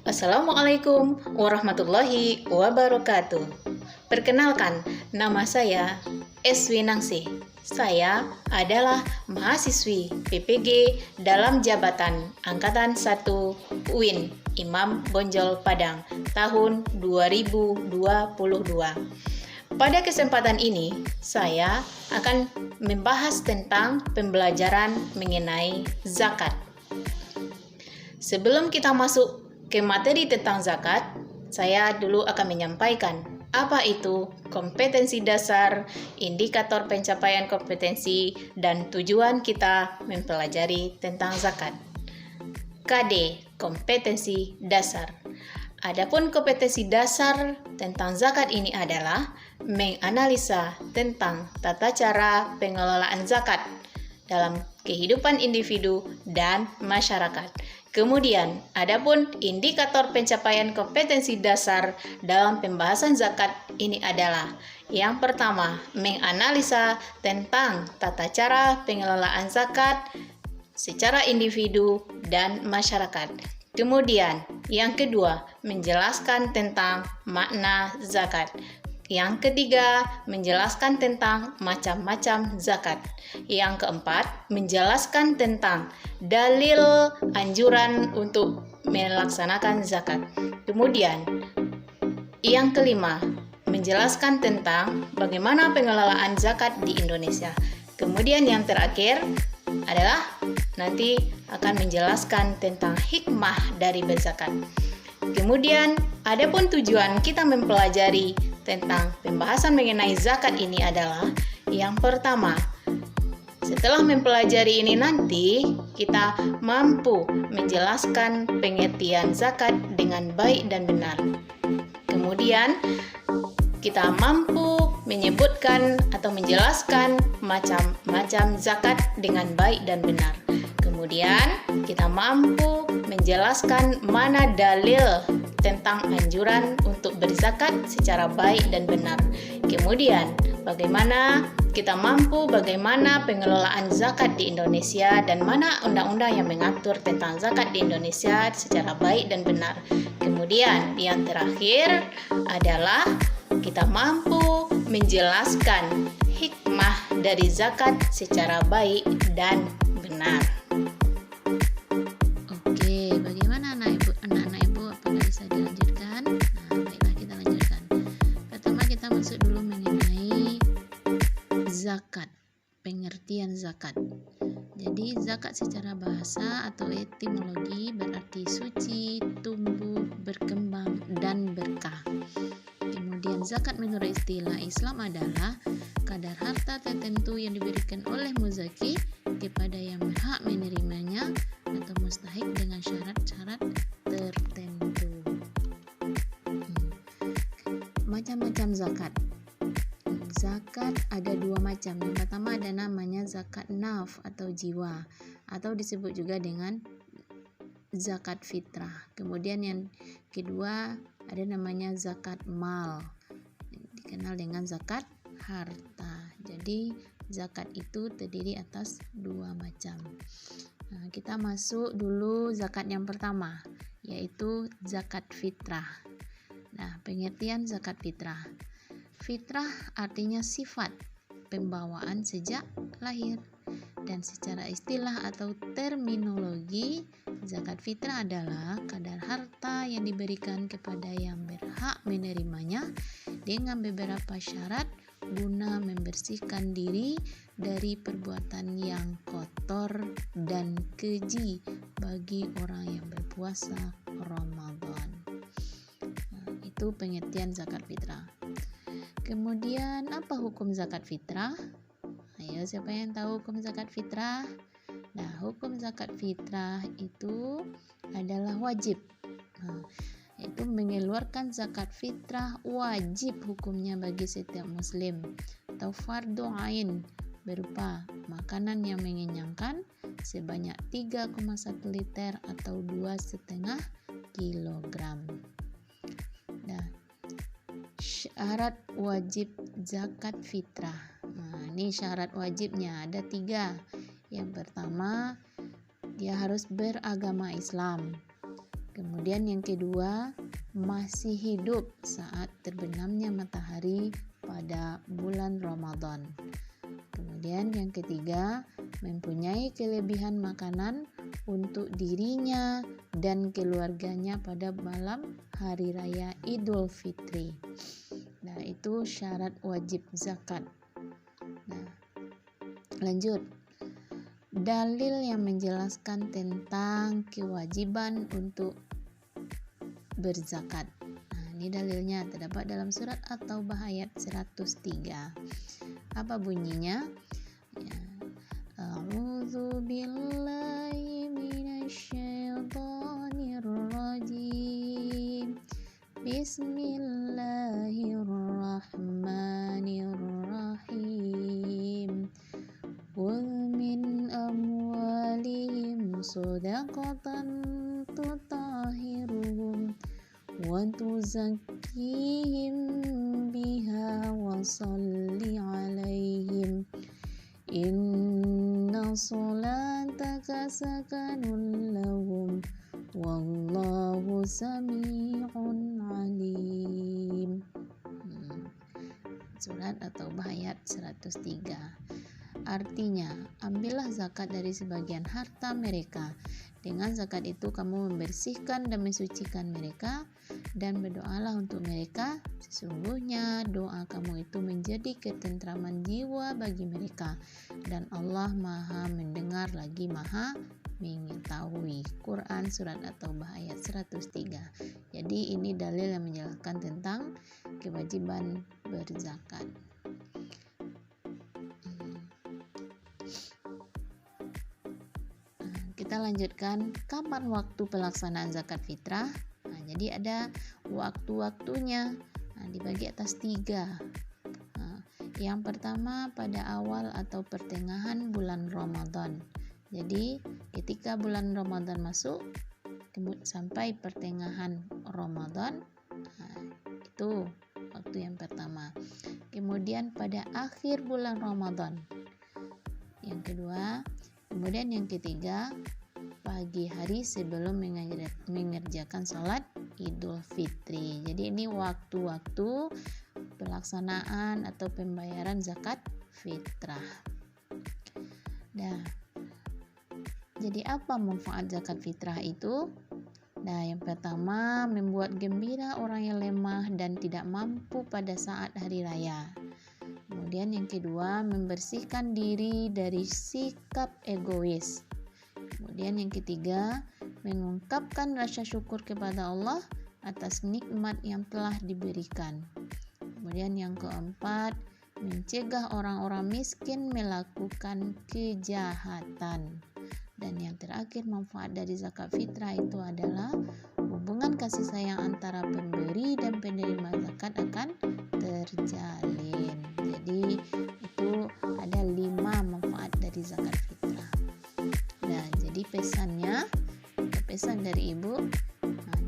Assalamualaikum warahmatullahi wabarakatuh. Perkenalkan, nama saya Eswi Ningsih. Saya adalah mahasiswi PPG dalam jabatan Angkatan 1 UIN Imam Bonjol Padang tahun 2022. Pada kesempatan ini, saya akan membahas tentang pembelajaran mengenai zakat. Sebelum kita masuk ke materi tentang zakat, saya dulu akan menyampaikan apa itu kompetensi dasar, indikator pencapaian kompetensi, dan tujuan kita mempelajari tentang zakat. KD, kompetensi dasar. Adapun kompetensi dasar tentang zakat ini adalah menganalisa tentang tata cara pengelolaan zakat dalam kehidupan individu dan masyarakat. Kemudian, adapun indikator pencapaian kompetensi dasar dalam pembahasan zakat ini adalah yang pertama, menganalisa tentang tata cara pengelolaan zakat secara individu dan masyarakat. Kemudian, yang kedua, menjelaskan tentang makna zakat. Yang ketiga, menjelaskan tentang macam-macam zakat. Yang keempat, menjelaskan tentang dalil anjuran untuk melaksanakan zakat. Kemudian, yang kelima, menjelaskan tentang bagaimana pengelolaan zakat di Indonesia. Kemudian yang terakhir adalah nanti akan menjelaskan tentang hikmah dari berzakat. Kemudian, adapun tujuan kita mempelajari tentang pembahasan mengenai zakat ini adalah yang pertama, setelah mempelajari ini nanti kita mampu menjelaskan pengertian zakat dengan baik dan benar. Kemudian kita mampu menyebutkan atau menjelaskan macam-macam zakat dengan baik dan benar. Kemudian kita mampu menjelaskan mana dalil tentang anjuran untuk berzakat secara baik dan benar. Kemudian bagaimana pengelolaan zakat di Indonesia dan mana undang-undang yang mengatur tentang zakat di Indonesia secara baik dan benar. Kemudian yang terakhir adalah kita mampu menjelaskan hikmah dari zakat secara baik dan benar. Oke, bagaimana anak-anak ibu? Apakah bisa dilanjutkan? Baiklah, kita lanjutkan. Pertama kita masuk dulu mengenai zakat, pengertian zakat. Jadi zakat secara bahasa atau etimologi berarti suci, tumbuh, berkembang, dan berkah. Kemudian zakat menurut istilah Islam adalah kadar harta tertentu yang diberikan oleh muzaki kepada yang berhak menerimanya atau mustahik dengan syarat-syarat tertentu. Macam-macam zakat. Zakat ada dua macam. Yang pertama ada namanya zakat naf atau jiwa, atau disebut juga dengan zakat fitrah. Kemudian yang kedua ada namanya zakat mal, dikenal dengan zakat harta. Jadi zakat itu terdiri atas dua macam. Kita masuk dulu zakat yang pertama, yaitu zakat fitrah. Pengertian zakat fitrah. Fitrah artinya sifat pembawaan sejak lahir. Dan secara istilah atau terminologi, zakat fitrah adalah kadar harta yang diberikan kepada yang berhak menerimanya dengan beberapa syarat guna membersihkan diri dari perbuatan yang kotor dan keji bagi orang yang berpuasa Ramadan. Itu pengertian zakat fitrah. Kemudian apa hukum zakat fitrah? Ayo, siapa yang tahu hukum zakat fitrah? Hukum zakat fitrah itu adalah wajib. Itu mengeluarkan zakat fitrah wajib hukumnya bagi setiap muslim atau fardu ain berupa makanan yang mengenyangkan sebanyak 3,1 liter atau 2,5 kilogram. Syarat wajib zakat fitrah. Ini syarat wajibnya ada 3. Yang pertama, dia harus beragama Islam. Kemudian Kemudian yang kedua, masih hidup saat terbenamnya matahari pada bulan Ramadan. Kemudian yang ketiga, mempunyai kelebihan makanan untuk dirinya dan keluarganya pada malam hari raya Idul Fitri. Nah, itu syarat wajib zakat. Nah, lanjut. Dalil yang menjelaskan tentang kewajiban untuk berzakat. Nah, ini dalilnya terdapat dalam surat At-Taubah ayat 103. Apa bunyinya? Ya. A'udzu billahi minasyaitonir rajim. Bismillahirrahmanirrahim. Qul min amwalihim shadaqatan tutahhiruhum wa tuzakkihim biha wa shalli 'alaihim inna salataka sakanun lahum wallahu sami'un 'alim. Surat At-Taubah ayat 103. Artinya, ambillah zakat dari sebagian harta mereka. Dengan zakat itu kamu membersihkan dan mensucikan mereka, dan berdoalah untuk mereka. Sesungguhnya doa kamu itu menjadi ketentraman jiwa bagi mereka, dan Allah Maha mendengar lagi Maha mengetahui. Quran Surat At-Taubah ayat 103. Jadi ini dalil yang menjelaskan tentang kewajiban berzakat. Kita lanjutkan, kapan waktu pelaksanaan zakat fitrah? Nah, jadi ada waktu-waktunya, dibagi atas 3. Yang pertama pada awal atau pertengahan bulan Ramadan. Jadi ketika bulan Ramadan masuk sampai pertengahan Ramadan, itu waktu yang pertama. Kemudian pada akhir bulan Ramadan. Yang kedua. Kemudian yang ketiga, pagi hari sebelum mengerjakan sholat Idul Fitri. Jadi ini waktu-waktu pelaksanaan atau pembayaran zakat fitrah. Nah, jadi apa manfaat zakat fitrah itu? Nah, yang pertama, membuat gembira orang yang lemah dan tidak mampu pada saat hari raya. Kemudian yang kedua, membersihkan diri dari sikap egois. Kemudian yang ketiga, mengungkapkan rasa syukur kepada Allah atas nikmat yang telah diberikan. Kemudian yang keempat, mencegah orang-orang miskin melakukan kejahatan. Dan yang terakhir, manfaat dari zakat fitrah itu adalah hubungan kasih sayang antara pemberi dan penerima zakat akan terjalin. Jadi itu ada 5 manfaat dari zakat fitrah. Nah, jadi pesan dari ibu,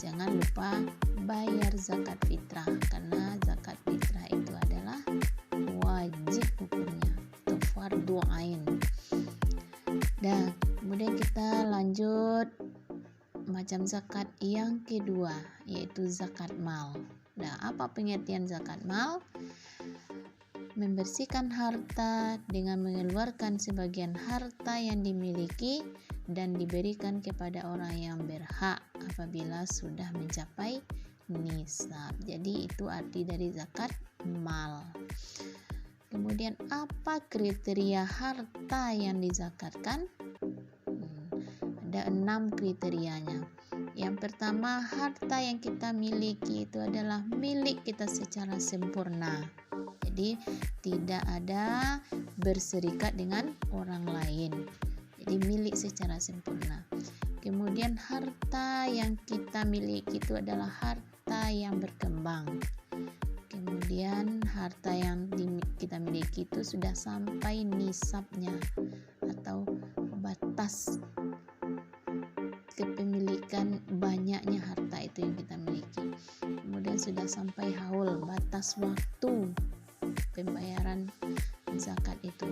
jangan lupa bayar zakat fitrah, karena zakat fitrah itu adalah wajib hukumnya atau fardu ain. Dan kemudian kita lanjut macam zakat yang kedua, yaitu zakat mal. Nah, apa pengertian zakat mal? Membersihkan harta dengan mengeluarkan sebagian harta yang dimiliki dan diberikan kepada orang yang berhak apabila sudah mencapai nisab. Jadi itu arti dari zakat mal. Kemudian apa kriteria harta yang dizakatkan? Ada 6 kriterianya. Yang pertama, harta yang kita miliki itu adalah milik kita secara sempurna. Jadi tidak ada berserikat dengan orang lain. Jadi milik secara sempurna. Kemudian harta yang kita miliki itu adalah harta yang berkembang. Kemudian harta yang kita miliki itu sudah sampai nisabnya atau batas kepemilikan banyaknya harta itu yang kita miliki. Kemudian sudah sampai haul, batas waktu pembayaran zakat itu.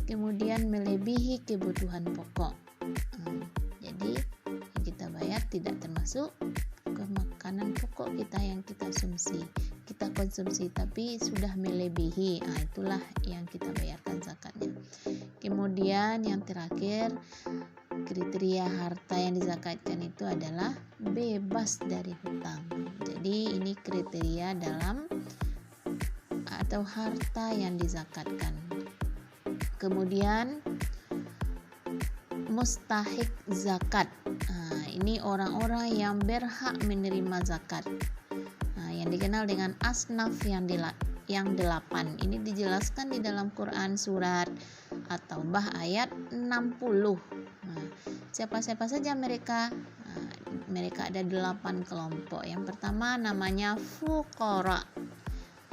Kemudian melebihi kebutuhan pokok. Jadi yang kita bayar supaya tidak termasuk ke makanan pokok kita yang kita konsumsi tapi sudah melebihi. Itulah yang kita bayarkan zakatnya. Kemudian yang terakhir, kriteria harta yang dizakatkan itu adalah bebas dari hutang. Jadi ini kriteria dalam atau harta yang dizakatkan. Kemudian mustahik zakat. Ini orang-orang yang berhak menerima zakat. Yang dikenal dengan asnaf yang 8. Ini dijelaskan di dalam Quran surat At-Taubah ayat 60. Siapa-siapa saja mereka? Mereka ada 8 kelompok. Yang pertama namanya fuqara,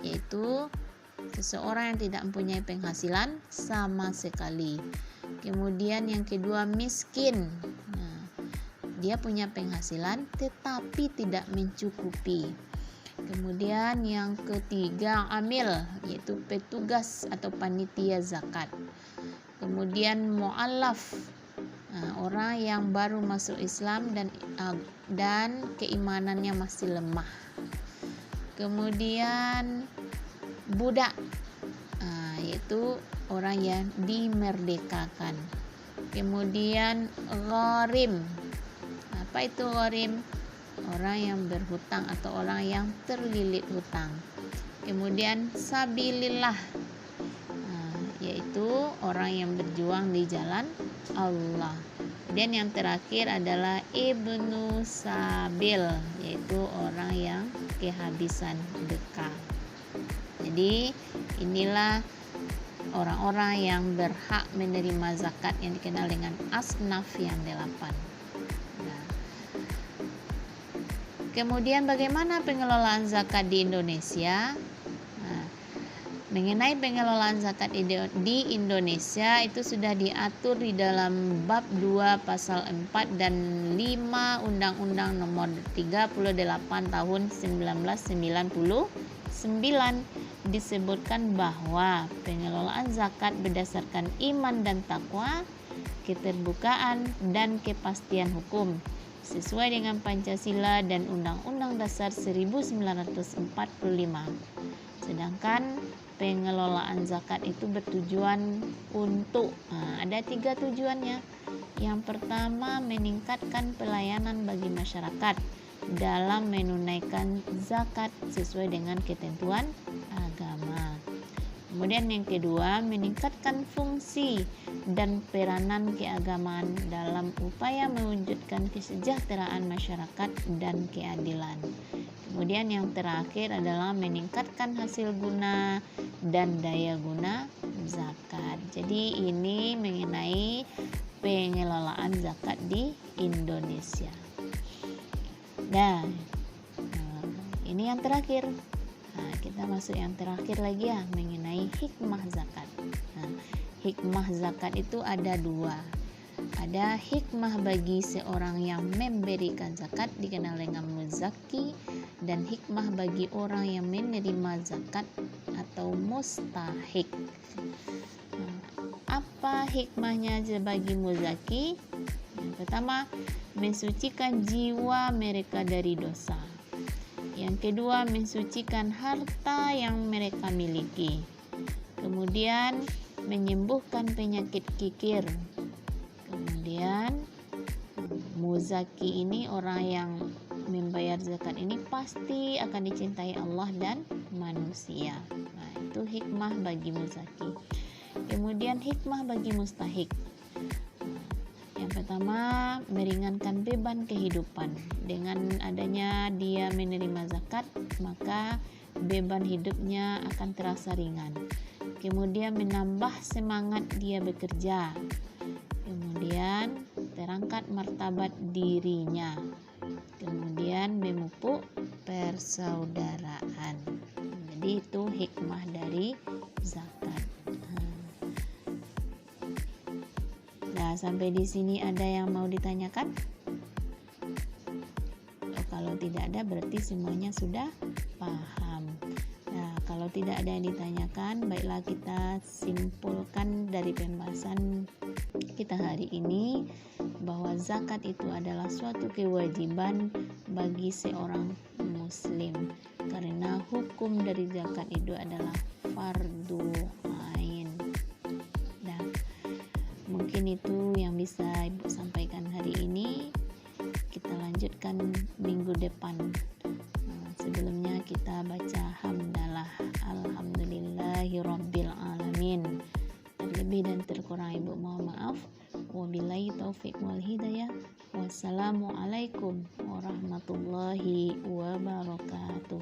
yaitu seseorang yang tidak mempunyai penghasilan sama sekali. Kemudian yang kedua miskin. Dia punya penghasilan tetapi tidak mencukupi. Kemudian yang ketiga amil, yaitu petugas atau panitia zakat. Kemudian mu'allaf, orang yang baru masuk Islam dan keimanannya masih lemah. Kemudian budak, yaitu orang yang dimerdekakan. Kemudian gharim. Apa itu gharim? Orang yang berhutang atau orang yang terlilit hutang. Kemudian sabilillah, yaitu orang yang berjuang di jalan Allah. Dan yang terakhir adalah ibnu sabil, yaitu orang yang kehabisan bekal. Jadi inilah orang-orang yang berhak menerima zakat yang dikenal dengan asnaf yang 8. Kemudian bagaimana pengelolaan zakat di Indonesia? Mengenai pengelolaan zakat di Indonesia itu sudah diatur di dalam bab 2 pasal 4 dan 5 Undang-Undang nomor 38 tahun 1999. Disebutkan bahwa pengelolaan zakat berdasarkan iman dan takwa, keterbukaan dan kepastian hukum sesuai dengan Pancasila dan Undang-Undang Dasar 1945. Sedangkan pengelolaan zakat itu bertujuan untuk ada 3 tujuannya. Yang pertama, meningkatkan pelayanan bagi masyarakat dalam menunaikan zakat sesuai dengan ketentuan agama. Kemudian yang kedua, meningkatkan fungsi dan peranan keagamaan dalam upaya mewujudkan kesejahteraan masyarakat dan keadilan. Kemudian yang terakhir adalah meningkatkan hasil guna dan daya guna zakat. Jadi ini mengenai pengelolaan zakat di Indonesia. Dan ini yang terakhir. Kita masuk yang terakhir lagi ya, mengenai hikmah zakat. Hikmah zakat itu ada 2. Ada hikmah bagi seorang yang memberikan zakat dikenal dengan muzaki, dan hikmah bagi orang yang menerima zakat atau mustahik. Apa hikmahnya bagi muzaki? Yang pertama, mensucikan jiwa mereka dari dosa. Yang kedua, mensucikan harta yang mereka miliki. Kemudian, menyembuhkan penyakit kikir. Kemudian, muzaki ini, orang yang membayar zakat ini pasti akan dicintai Allah dan manusia. Itu hikmah bagi muzaki. Kemudian, hikmah bagi mustahik. Yang pertama, meringankan beban kehidupan. Dengan adanya dia menerima zakat, maka beban hidupnya akan terasa ringan. Kemudian menambah semangat dia bekerja. Kemudian terangkat martabat dirinya. Kemudian memupuk persaudaraan. Jadi itu hikmah dari zakat. Nah, sampai di sini ada yang mau ditanyakan? Kalau tidak ada berarti semuanya sudah paham. Nah, kalau tidak ada yang ditanyakan, baiklah kita simpulkan dari pembahasan kita hari ini bahwa zakat itu adalah suatu kewajiban bagi seorang muslim, karena hukum dari zakat itu adalah fardu ain. Nah, mungkin itu yang bisa Ibu sampaikan hari ini. Kita lanjutkan minggu depan. Sebelumnya kita baca hamdalah, alhamdulillahirabbil alamin. Terlebih dan terkurang Ibu mohon maaf. Wabillahi taufik wal hidayah. Wassalamualaikum warahmatullahi wabarakatuh.